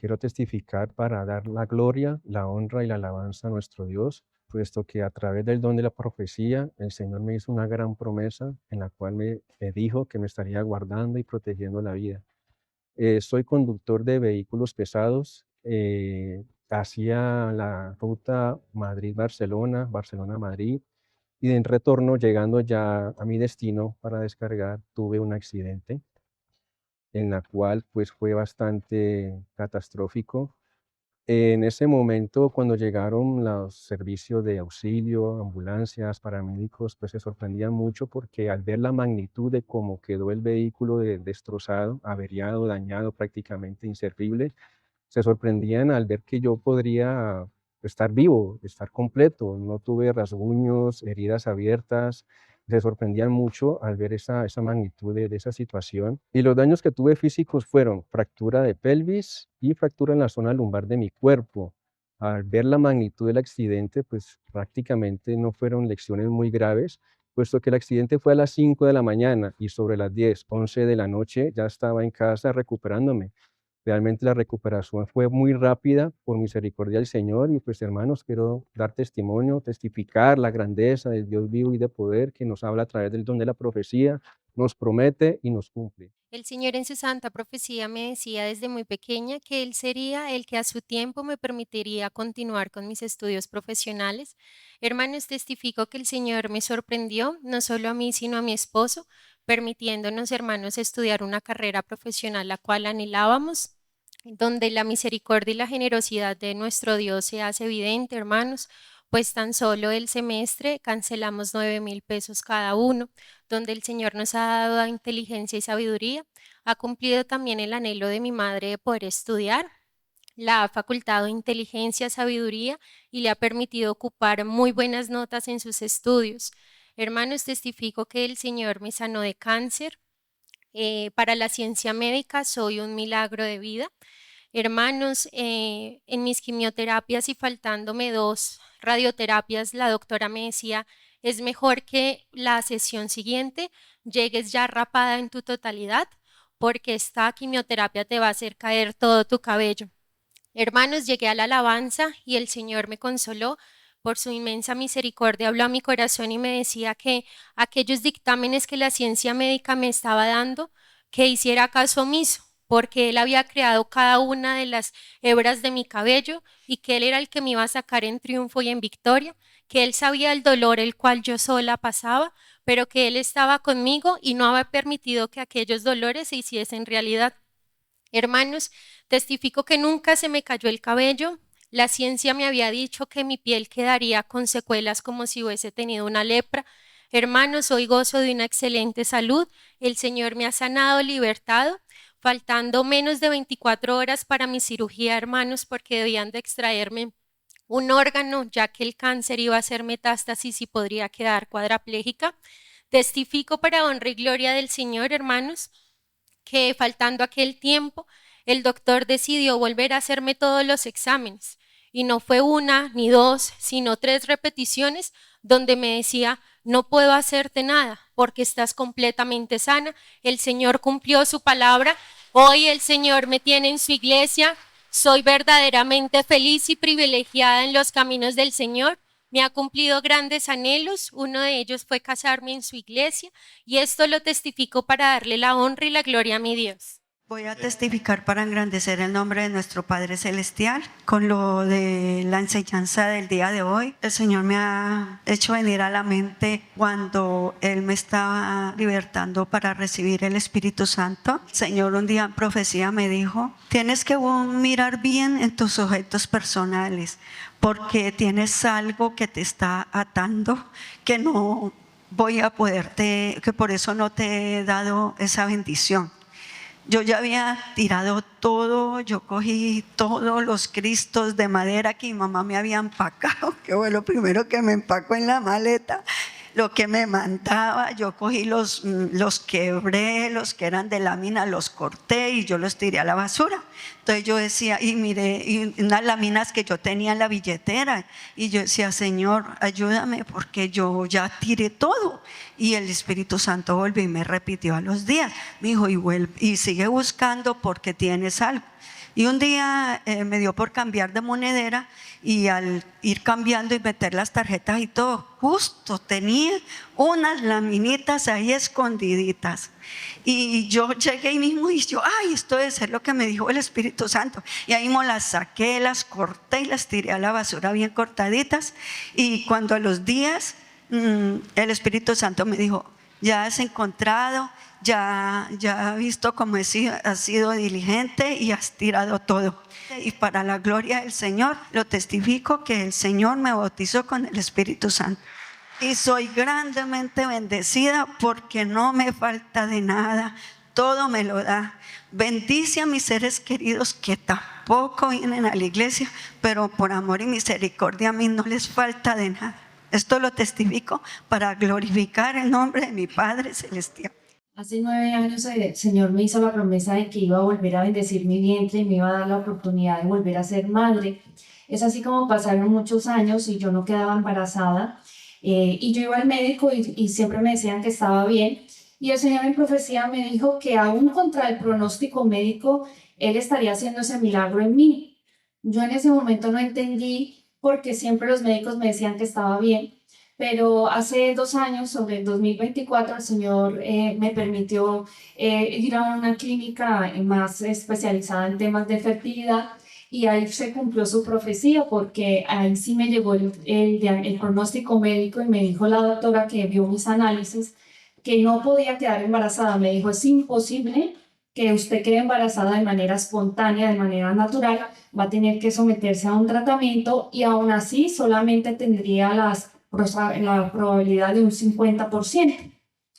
Quiero testificar para dar la gloria, la honra y la alabanza a nuestro Dios, puesto que a través del don de la profecía, el Señor me hizo una gran promesa en la cual me dijo que me estaría guardando y protegiendo la vida. Soy conductor de vehículos pesados, hacía la ruta Madrid-Barcelona, Barcelona-Madrid, y en retorno, llegando ya a mi destino para descargar, tuve un accidente en la cual pues fue bastante catastrófico. En ese momento, cuando llegaron los servicios de auxilio, ambulancias, paramédicos, pues se sorprendían mucho porque al ver la magnitud de cómo quedó el vehículo destrozado, averiado, dañado, prácticamente inservible, se sorprendían al ver que yo podría estar vivo, estar completo. No tuve rasguños, heridas abiertas. Se sorprendían mucho al ver esa magnitud de esa situación. Y los daños que tuve físicos fueron fractura de pelvis y fractura en la zona lumbar de mi cuerpo. Al ver la magnitud del accidente, pues prácticamente no fueron lesiones muy graves, puesto que el accidente fue a las 5 de la mañana y sobre las 10, 11 de la noche ya estaba en casa recuperándome. Realmente la recuperación fue muy rápida por misericordia del Señor y pues hermanos, quiero dar testimonio, testificar la grandeza del Dios vivo y de poder que nos habla a través del don de la profecía, nos promete y nos cumple. El Señor en su santa profecía me decía desde muy pequeña que Él sería el que a su tiempo me permitiría continuar con mis estudios profesionales. Hermanos, testifico que el Señor me sorprendió, no solo a mí, sino a mi esposo, permitiéndonos, hermanos, estudiar una carrera profesional la cual anhelábamos, donde la misericordia y la generosidad de nuestro Dios se hace evidente, hermanos, pues tan solo el semestre cancelamos 9.000 pesos cada uno, donde el Señor nos ha dado inteligencia y sabiduría, ha cumplido también el anhelo de mi madre de poder estudiar, la ha facultado inteligencia, sabiduría y le ha permitido ocupar muy buenas notas en sus estudios. Hermanos, testifico que el Señor me sanó de cáncer. Para la ciencia médica soy un milagro de vida. Hermanos, en mis quimioterapias y faltándome 2 radioterapias, la doctora me decía, es mejor que la sesión siguiente llegues ya rapada en tu totalidad, porque esta quimioterapia te va a hacer caer todo tu cabello. Hermanos, llegué a la alabanza y el Señor me consoló. Por su inmensa misericordia habló a mi corazón y me decía que aquellos dictámenes que la ciencia médica me estaba dando, que hiciera caso omiso, porque Él había creado cada una de las hebras de mi cabello y que Él era el que me iba a sacar en triunfo y en victoria, que Él sabía el dolor el cual yo sola pasaba, pero que Él estaba conmigo y no había permitido que aquellos dolores se hiciesen realidad. Hermanos, testifico que nunca se me cayó el cabello. La ciencia me había dicho que mi piel quedaría con secuelas como si hubiese tenido una lepra. Hermanos, hoy gozo de una excelente salud. El Señor me ha sanado, libertado, faltando menos de 24 horas para mi cirugía, hermanos, porque debían de extraerme un órgano, ya que el cáncer iba a ser metástasis y podría quedar cuadraplégica. Testifico para honra y gloria del Señor, hermanos, que faltando aquel tiempo, el doctor decidió volver a hacerme todos los exámenes. Y no fue una ni dos, sino 3 repeticiones donde me decía, no puedo hacerte nada porque estás completamente sana. El Señor cumplió su palabra. Hoy el Señor me tiene en su iglesia. Soy verdaderamente feliz y privilegiada en los caminos del Señor. Me ha cumplido grandes anhelos. Uno de ellos fue casarme en su iglesia. Y esto lo testifico para darle la honra y la gloria a mi Dios. Voy a testificar para engrandecer el nombre de nuestro Padre Celestial con lo de la enseñanza del día de hoy. El Señor me ha hecho venir a la mente cuando Él me estaba libertando para recibir el Espíritu Santo. El Señor un día en profecía me dijo, tienes que mirar bien en tus objetos personales porque tienes algo que te está atando, que no voy a poderte, que por eso no te he dado esa bendición. Yo ya había tirado todo, yo cogí todos los cristos de madera que mi mamá me había empacado, que fue lo primero que me empacó en la maleta, lo que me mandaba, yo cogí los quebré, los que eran de lámina los corté y yo los tiré a la basura. Entonces yo decía, y miré y unas láminas que yo tenía en la billetera y yo decía, Señor, ayúdame porque yo ya tiré todo. Y el Espíritu Santo volvió y me repitió a los días, me dijo, y vuelve y sigue buscando porque tienes algo. Y un día me dio por cambiar de monedera y al ir cambiando y meter las tarjetas y todo, justo tenía unas laminitas ahí escondiditas. Y yo llegué ahí mismo y yo, ay, esto debe ser lo que me dijo el Espíritu Santo. Y ahí mismo las saqué, las corté y las tiré a la basura bien cortaditas. Y cuando a los días el Espíritu Santo me dijo, ya has encontrado, ya has visto cómo has sido diligente y has tirado todo. Y para la gloria del Señor, lo testifico que el Señor me bautizó con el Espíritu Santo. Y soy grandemente bendecida porque no me falta de nada, todo me lo da. Bendice a mis seres queridos que tampoco vienen a la iglesia, pero por amor y misericordia a mí no les falta de nada. Esto lo testifico para glorificar el nombre de mi Padre Celestial. Hace 9 años el Señor me hizo la promesa de que iba a volver a bendecir mi vientre y me iba a dar la oportunidad de volver a ser madre. Es así como pasaron muchos años y yo no quedaba embarazada. Y yo iba al médico y siempre me decían que estaba bien. Y el Señor en profecía me dijo que aún contra el pronóstico médico, Él estaría haciendo ese milagro en mí. Yo en ese momento no entendí porque siempre los médicos me decían que estaba bien. Pero hace 2 años, sobre el 2024, el Señor me permitió ir a una clínica más especializada en temas de fertilidad y ahí se cumplió su profecía porque ahí sí me llegó el pronóstico médico y me dijo la doctora que vio mis análisis que no podía quedar embarazada. Me dijo, es imposible que usted quede embarazada de manera espontánea, de manera natural, va a tener que someterse a un tratamiento y aún así solamente tendría la probabilidad de un 50%.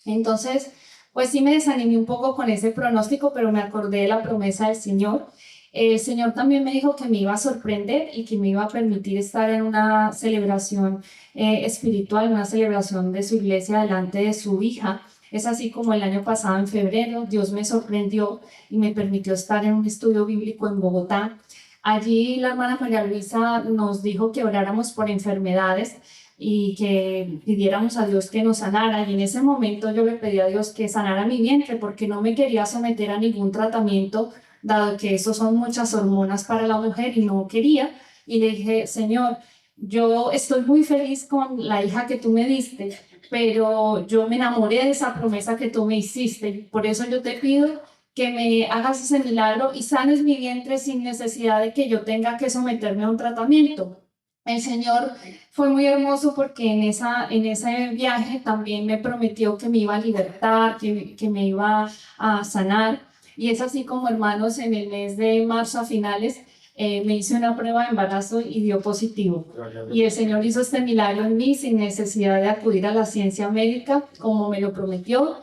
Entonces, pues sí me desanimé un poco con ese pronóstico, pero me acordé de la promesa del Señor. El Señor también me dijo que me iba a sorprender y que me iba a permitir estar en una celebración espiritual, una celebración de su iglesia delante de su hija. Es así como el año pasado, en febrero, Dios me sorprendió y me permitió estar en un estudio bíblico en Bogotá. Allí la hermana María Luisa nos dijo que oráramos por enfermedades y que pidiéramos a Dios que nos sanara. Y en ese momento yo le pedí a Dios que sanara mi vientre porque no me quería someter a ningún tratamiento, dado que eso son muchas hormonas para la mujer y no quería. Y le dije, Señor, yo estoy muy feliz con la hija que tú me diste, pero yo me enamoré de esa promesa que tú me hiciste. Por eso yo te pido que me hagas ese milagro y sanes mi vientre sin necesidad de que yo tenga que someterme a un tratamiento. El Señor fue muy hermoso porque en ese viaje también me prometió que me iba a libertar, que me iba a sanar. Y es así como, hermanos, en el mes de marzo a finales me hice una prueba de embarazo y dio positivo. Y el Señor hizo este milagro en mí sin necesidad de acudir a la ciencia médica, como me lo prometió.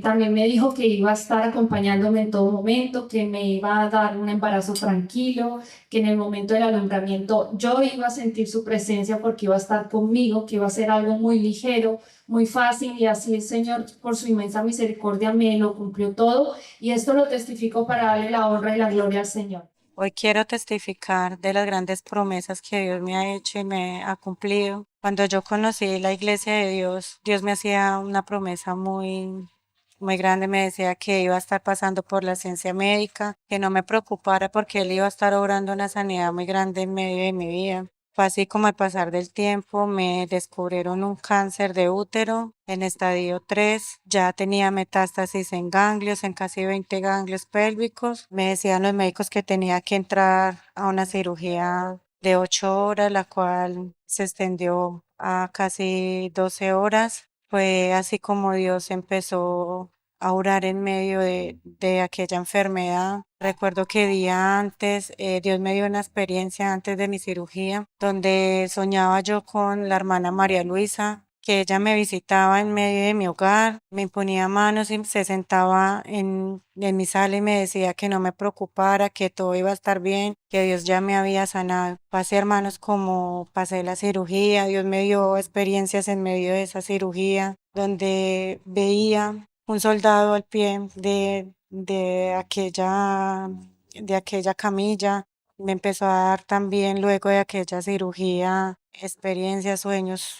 También me dijo que iba a estar acompañándome en todo momento, que me iba a dar un embarazo tranquilo, que en el momento del alumbramiento yo iba a sentir su presencia porque iba a estar conmigo, que iba a ser algo muy ligero, muy fácil, y así el Señor, por su inmensa misericordia, me lo cumplió todo, y esto lo testifico para darle la honra y la gloria al Señor. Hoy quiero testificar de las grandes promesas que Dios me ha hecho y me ha cumplido. Cuando yo conocí la iglesia de Dios, Dios me hacía una promesa muy grande. Me decía que iba a estar pasando por la ciencia médica, que no me preocupara porque Él iba a estar obrando una sanidad muy grande en medio de mi vida. Fue así como al pasar del tiempo me descubrieron un cáncer de útero en estadio 3. Ya tenía metástasis en ganglios, en casi 20 ganglios pélvicos. Me decían los médicos que tenía que entrar a una cirugía de 8 horas, la cual se extendió a casi 12 horas. Fue así como Dios empezó a orar en medio de aquella enfermedad. Recuerdo que día antes, Dios me dio una experiencia antes de mi cirugía, donde soñaba yo con la hermana María Luisa, que ella me visitaba en medio de mi hogar, me imponía manos y se sentaba en mi sala y me decía que no me preocupara, que todo iba a estar bien, que Dios ya me había sanado. Pasé, hermanos, como pasé la cirugía, Dios me dio experiencias en medio de esa cirugía, donde veía un soldado al pie de aquella camilla, Me empezó a dar también luego de aquella cirugía experiencias, sueños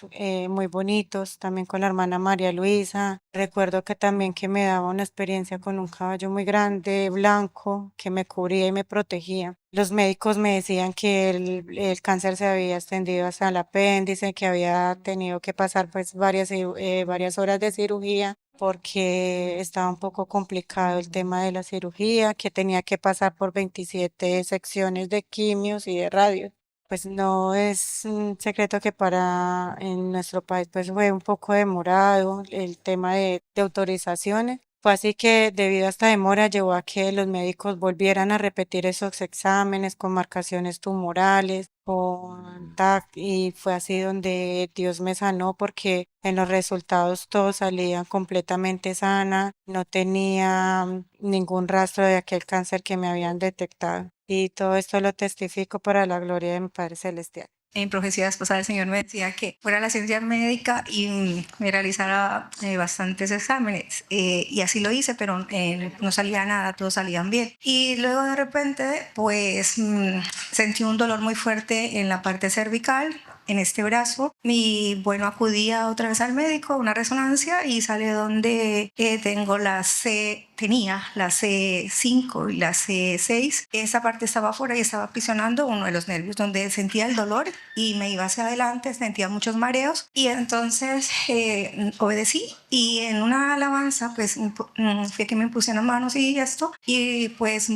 muy bonitos, también con la hermana María Luisa. Recuerdo que también que me daba una experiencia con un caballo muy grande, blanco, que me cubría y me protegía. Los médicos me decían que el cáncer se había extendido hasta el apéndice, que había tenido que pasar pues varias horas de cirugía porque estaba un poco complicado el tema de la cirugía, que tenía que pasar por 27 secciones de quimios y de radio. Pues no es un secreto que para en nuestro país pues fue un poco demorado el tema de autorizaciones. Fue así que debido a esta demora llevó a que los médicos volvieran a repetir esos exámenes con marcaciones tumorales, con TAC, y fue así donde Dios me sanó porque en los resultados todo salía completamente sana, no tenía ningún rastro de aquel cáncer que me habían detectado. Y todo esto lo testifico para la gloria de mi Padre Celestial. En profecías pasadas el Señor me decía que fuera a la ciencia médica y me realizara bastantes exámenes. Y así lo hice, pero no salía nada, todos salían bien. Y luego de repente, pues sentí un dolor muy fuerte en la parte cervical, en este brazo. Y bueno, acudía otra vez al médico, una resonancia, y sale donde tenía la C5 y la C6. Esa parte estaba afuera y estaba aprisionando uno de los nervios donde sentía el dolor y me iba hacia adelante, sentía muchos mareos y entonces obedecí y en una alabanza pues fue que me puse las manos y esto y pues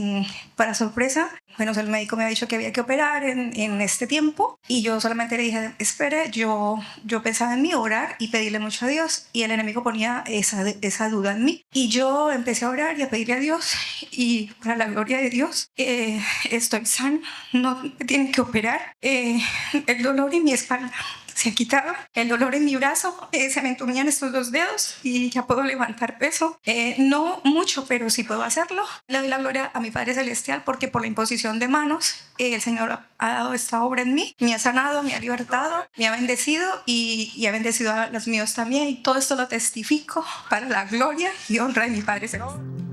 para sorpresa, bueno, el médico me había dicho que había que operar en este tiempo y yo solamente le dije, espere, yo pensaba en mí, orar y pedirle mucho a Dios y el enemigo ponía esa duda en mí y yo empecé a orar y a pedirle a Dios y para la gloria de Dios estoy sana, no me tienen que operar. El dolor en mi espalda se ha quitado, el dolor en mi brazo se me entumían estos 2 dedos y ya puedo levantar peso, no mucho, pero sí puedo hacerlo. Le doy la gloria a mi Padre Celestial porque por la imposición de manos el Señor ha dado esta obra en mí, me ha sanado, me ha libertado, me ha bendecido y ha bendecido a los míos también y todo esto lo testifico para la gloria y honra de mi Padre Celestial.